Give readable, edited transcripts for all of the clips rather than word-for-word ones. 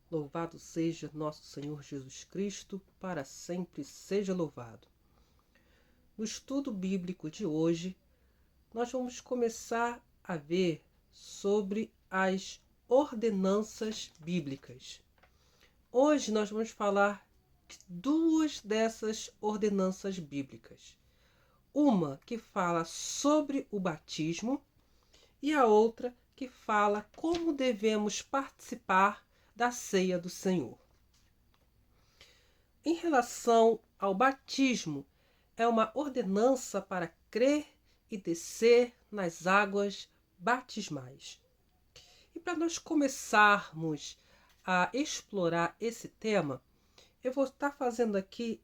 Louvado seja nosso Senhor Jesus Cristo, para sempre seja louvado. No estudo bíblico de hoje, nós vamos começar a ver sobre as ordenanças bíblicas. Hoje nós vamos falar de duas dessas ordenanças bíblicas. Uma que fala sobre o batismo e a outra que fala como devemos participar da ceia do Senhor. Em relação ao batismo, é uma ordenança para crer e descer nas águas batismais. E para nós começarmos a explorar esse tema, eu vou estar fazendo aqui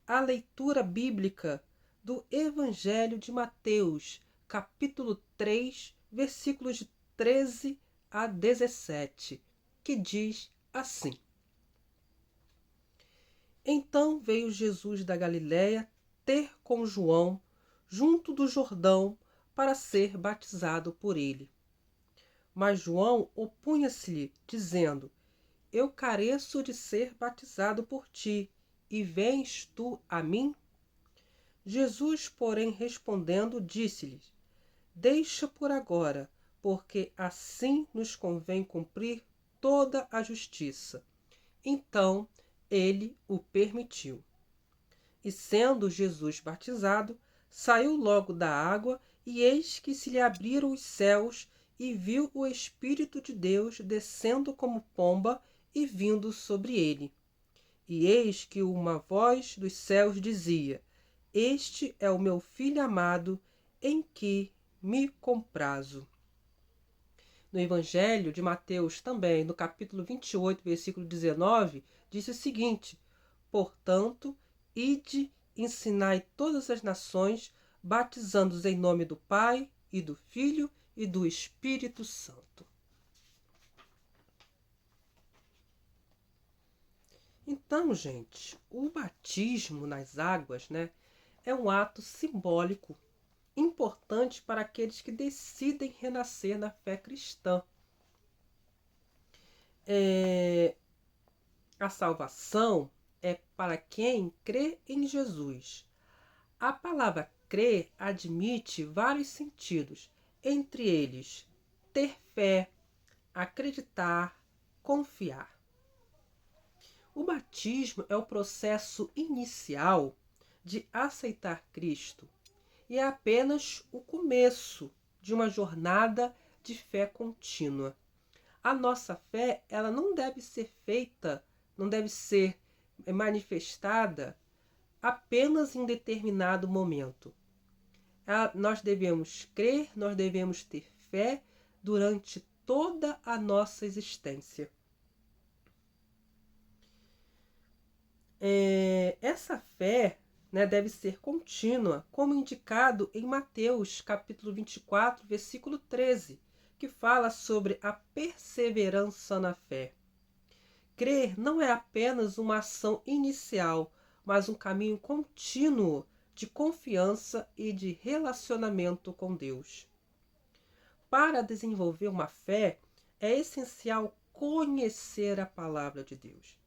a leitura bíblica do Evangelho de Mateus, capítulo 3, versículos de 13 a 17, que diz assim: Então veio Jesus da Galiléia ter com João, junto do Jordão, para ser batizado por ele. Mas João opunha-se-lhe, dizendo: Eu careço de ser batizado por ti, e vens tu a mim? Jesus, porém, respondendo, disse-lhes: Deixa por agora, porque assim nos convém cumprir toda a justiça. Então ele o permitiu. E sendo Jesus batizado, saiu logo da água, e eis que se lhe abriram os céus, e viu o Espírito de Deus descendo como pomba e vindo sobre ele. E eis que uma voz dos céus dizia: Este é o meu Filho amado, em que me comprazo. No Evangelho de Mateus também, no capítulo 28, versículo 19, diz o seguinte: Portanto, ide, ensinai todas as nações, batizando-os em nome do Pai, e do Filho, e do Espírito Santo. Então, gente, o batismo nas águas, é um ato simbólico importante para aqueles que decidem renascer na fé cristã. A salvação é para quem crê em Jesus. A palavra crer admite vários sentidos, entre eles ter fé, acreditar, confiar. O batismo é o processo inicial de aceitar Cristo e é apenas o começo de uma jornada de fé contínua. A nossa fé, ela não deve ser feita, não deve ser manifestada apenas em determinado momento. Nós devemos crer, nós devemos ter fé durante toda a nossa existência. Essa fé deve ser contínua, como indicado em Mateus, capítulo 24, versículo 13, que fala sobre a perseverança na fé. Crer não é apenas uma ação inicial, mas um caminho contínuo de confiança e de relacionamento com Deus. Para desenvolver uma fé, é essencial conhecer a palavra de Deus.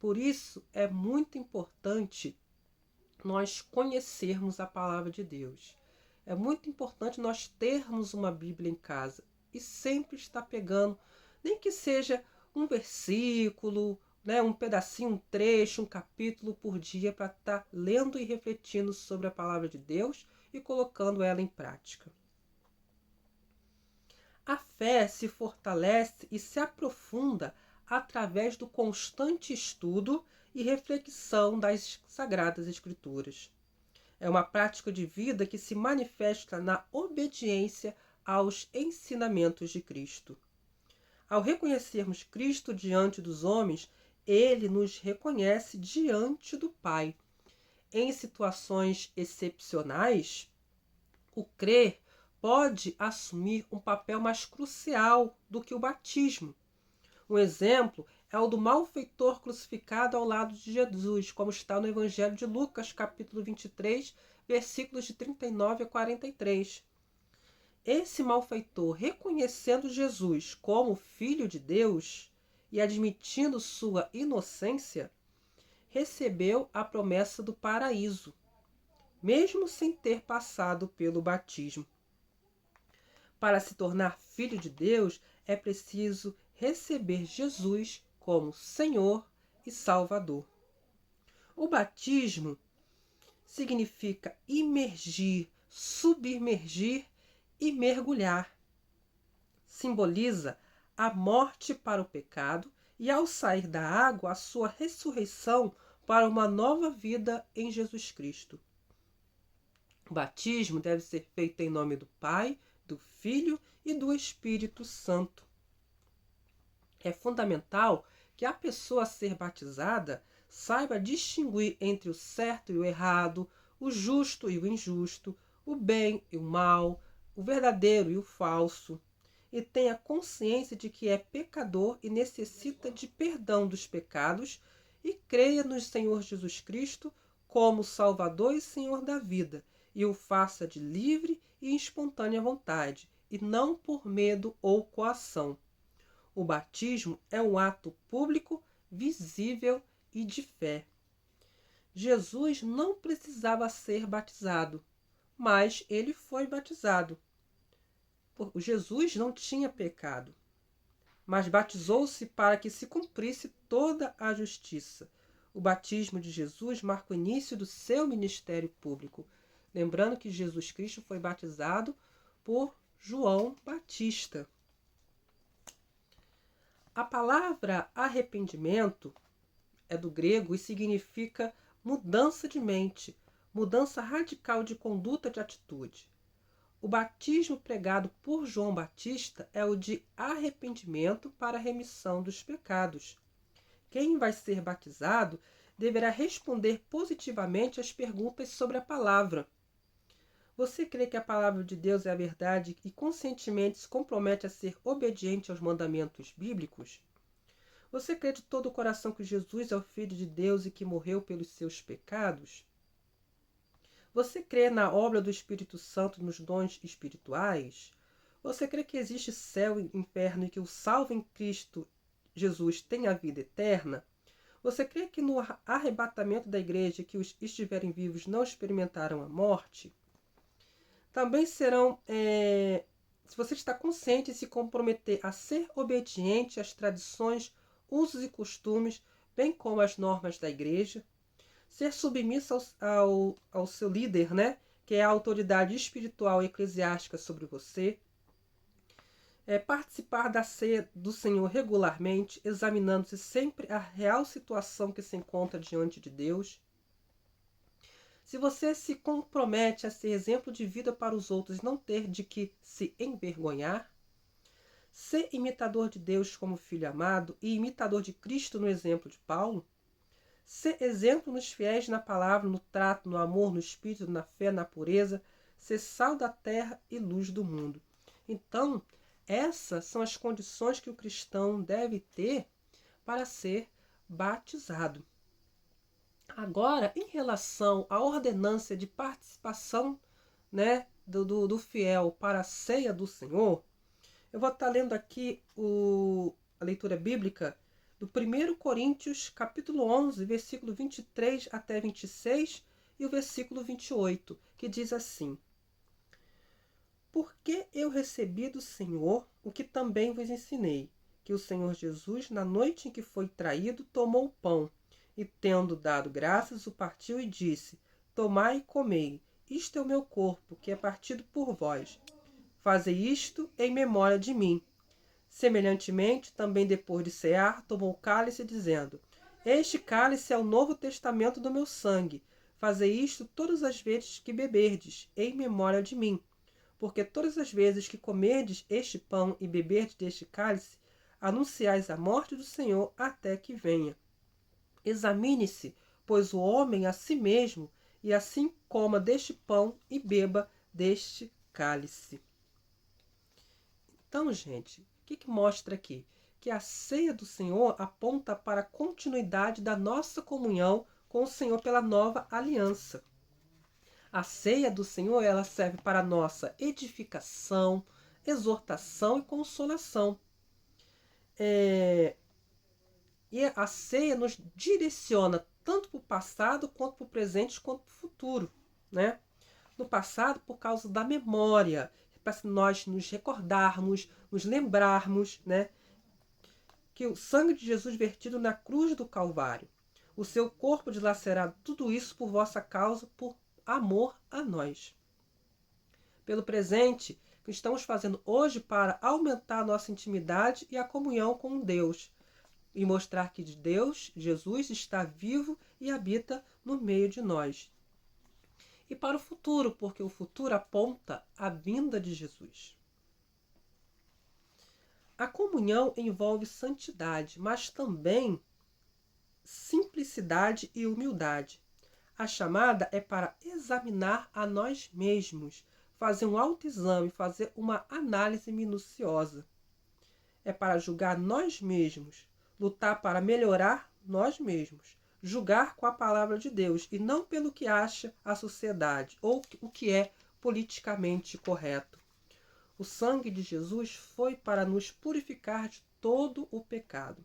Por isso, é muito importante nós conhecermos a palavra de Deus. É muito importante nós termos uma Bíblia em casa e sempre estar pegando, nem que seja um versículo, um pedacinho, um trecho, um capítulo por dia, para estar lendo e refletindo sobre a palavra de Deus e colocando ela em prática. A fé se fortalece e se aprofunda através do constante estudo e reflexão das Sagradas Escrituras. É uma prática de vida que se manifesta na obediência aos ensinamentos de Cristo. Ao reconhecermos Cristo diante dos homens, ele nos reconhece diante do Pai. Em situações excepcionais, o crer pode assumir um papel mais crucial do que o batismo. Um exemplo é o do malfeitor crucificado ao lado de Jesus, como está no Evangelho de Lucas, capítulo 23, versículos de 39 a 43. Esse malfeitor, reconhecendo Jesus como Filho de Deus, e admitindo sua inocência, recebeu a promessa do paraíso, mesmo sem ter passado pelo batismo. Para se tornar filho de Deus, é preciso receber Jesus como Senhor e Salvador. O batismo significa imergir, submergir e mergulhar. Simboliza a morte para o pecado e, ao sair da água, a sua ressurreição para uma nova vida em Jesus Cristo. O batismo deve ser feito em nome do Pai, do Filho e do Espírito Santo. É fundamental que a pessoa a ser batizada saiba distinguir entre o certo e o errado, o justo e o injusto, o bem e o mal, o verdadeiro e o falso, e tenha consciência de que é pecador e necessita de perdão dos pecados e creia no Senhor Jesus Cristo como Salvador e Senhor da vida, e o faça de livre e espontânea vontade, e não por medo ou coação. O batismo é um ato público, visível e de fé. Jesus não precisava ser batizado, mas ele foi batizado. Jesus não tinha pecado, mas batizou-se para que se cumprisse toda a justiça. O batismo de Jesus marca o início do seu ministério público. Lembrando que Jesus Cristo foi batizado por João Batista. A palavra arrependimento é do grego e significa mudança de mente, mudança radical de conduta, de atitude. O batismo pregado por João Batista é o de arrependimento para a remissão dos pecados. Quem vai ser batizado deverá responder positivamente às perguntas sobre a palavra. Você crê que a palavra de Deus é a verdade e conscientemente se compromete a ser obediente aos mandamentos bíblicos? Você crê de todo o coração que Jesus é o Filho de Deus e que morreu pelos seus pecados? Você crê na obra do Espírito Santo, nos dons espirituais? Você crê que existe céu e inferno e que o salvo em Cristo Jesus tem a vida eterna? Você crê que no arrebatamento da igreja que os estiverem vivos não experimentaram a morte? Também serão, se você está consciente de se comprometer a ser obediente às tradições, usos e costumes, bem como às normas da igreja, ser submissa ao seu líder, né, que é a autoridade espiritual e eclesiástica sobre você, participar da ceia do Senhor regularmente, examinando-se sempre a real situação que se encontra diante de Deus. Se você se compromete a ser exemplo de vida para os outros e não ter de que se envergonhar, ser imitador de Deus como filho amado e imitador de Cristo no exemplo de Paulo, ser exemplo nos fiéis na palavra, no trato, no amor, no espírito, na fé, na pureza, ser sal da terra e luz do mundo. Então, essas são as condições que o cristão deve ter para ser batizado. Agora, em relação à ordenância de participação, né, do fiel para a ceia do Senhor, eu vou estar lendo aqui a leitura bíblica do 1 Coríntios, capítulo 11, versículo 23 até 26 e o versículo 28, que diz assim: Porque eu recebi do Senhor o que também vos ensinei, que o Senhor Jesus, na noite em que foi traído, tomou o pão, e tendo dado graças, o partiu e disse: Tomai e comei, isto é o meu corpo, que é partido por vós. Fazei isto em memória de mim. Semelhantemente, também depois de cear, tomou o cálice, dizendo: Este cálice é o novo testamento do meu sangue. Fazei isto todas as vezes que beberdes, em memória de mim. Porque todas as vezes que comerdes este pão e beberdes deste cálice, anunciais a morte do Senhor até que venha. Examine-se, pois, o homem a si mesmo, e assim coma deste pão e beba deste cálice. Então, gente, o que mostra aqui? Que a ceia do Senhor aponta para a continuidade da nossa comunhão com o Senhor pela nova aliança. A ceia do Senhor, ela serve para a nossa edificação, exortação e consolação. E a ceia nos direciona tanto para o passado, quanto para o presente, quanto para o futuro, né? No passado, por causa da memória, para nós nos recordarmos, nos lembrarmos, né? Que o sangue de Jesus vertido na cruz do Calvário, o seu corpo dilacerado, tudo isso por vossa causa, por amor a nós. Pelo presente que estamos fazendo hoje para aumentar a nossa intimidade e a comunhão com Deus, e mostrar que Deus, Jesus, está vivo e habita no meio de nós. E para o futuro, porque o futuro aponta a vinda de Jesus. A comunhão envolve santidade, mas também simplicidade e humildade. A chamada é para examinar a nós mesmos, fazer um autoexame, fazer uma análise minuciosa. É para julgar nós mesmos, lutar para melhorar nós mesmos, julgar com a palavra de Deus e não pelo que acha a sociedade ou o que é politicamente correto. O sangue de Jesus foi para nos purificar de todo o pecado.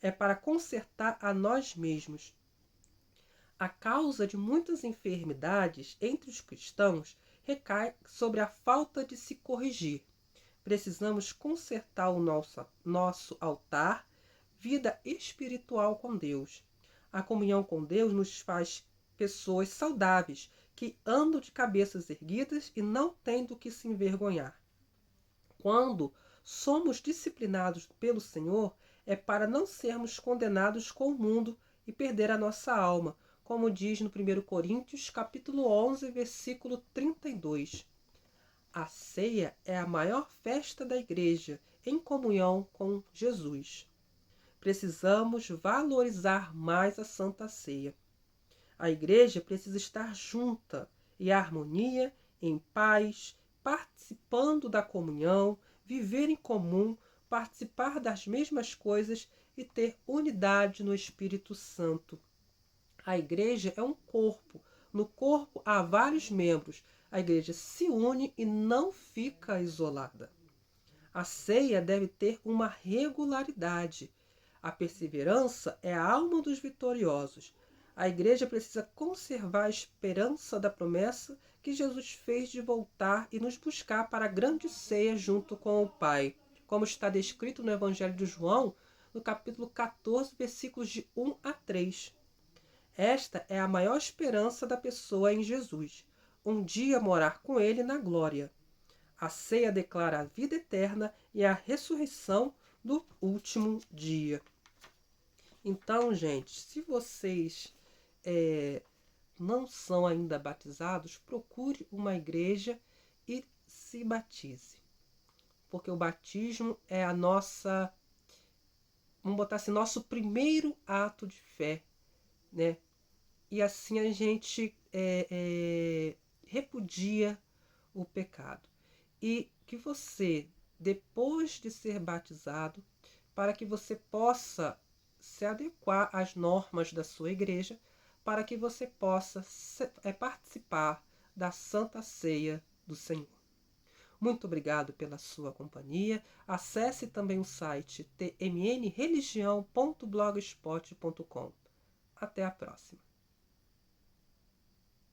É para consertar a nós mesmos. A causa de muitas enfermidades entre os cristãos recai sobre a falta de se corrigir. Precisamos consertar o nosso altar, vida espiritual com Deus. A comunhão com Deus nos faz pessoas saudáveis, que andam de cabeças erguidas e não têm do que se envergonhar. Quando somos disciplinados pelo Senhor, é para não sermos condenados com o mundo e perder a nossa alma, como diz no 1 Coríntios, capítulo 11, versículo 32. A ceia é a maior festa da igreja, em comunhão com Jesus. Precisamos valorizar mais a Santa Ceia. A igreja precisa estar junta, em harmonia, em paz, participando da comunhão, viver em comum, participar das mesmas coisas e ter unidade no Espírito Santo. A igreja é um corpo. No corpo há vários membros. A igreja se une e não fica isolada. A ceia deve ter uma regularidade. A perseverança é a alma dos vitoriosos. A igreja precisa conservar a esperança da promessa que Jesus fez de voltar e nos buscar para a grande ceia junto com o Pai, como está descrito no Evangelho de João, no capítulo 14, versículos de 1 a 3. Esta é a maior esperança da pessoa em Jesus, um dia morar com ele na glória. A ceia declara a vida eterna e a ressurreição do último dia. Então, gente, se vocês não são ainda batizados, procure uma igreja e se batize. Porque o batismo é a nossa, vamos botar assim, nosso primeiro ato de fé, né? E assim a gente repudia o pecado. E que você, depois de ser batizado, para que você possa se adequar às normas da sua igreja, para que você possa participar da Santa Ceia do Senhor. Muito obrigado pela sua companhia. Acesse também o site tmnreligião.blogspot.com. Até a próxima.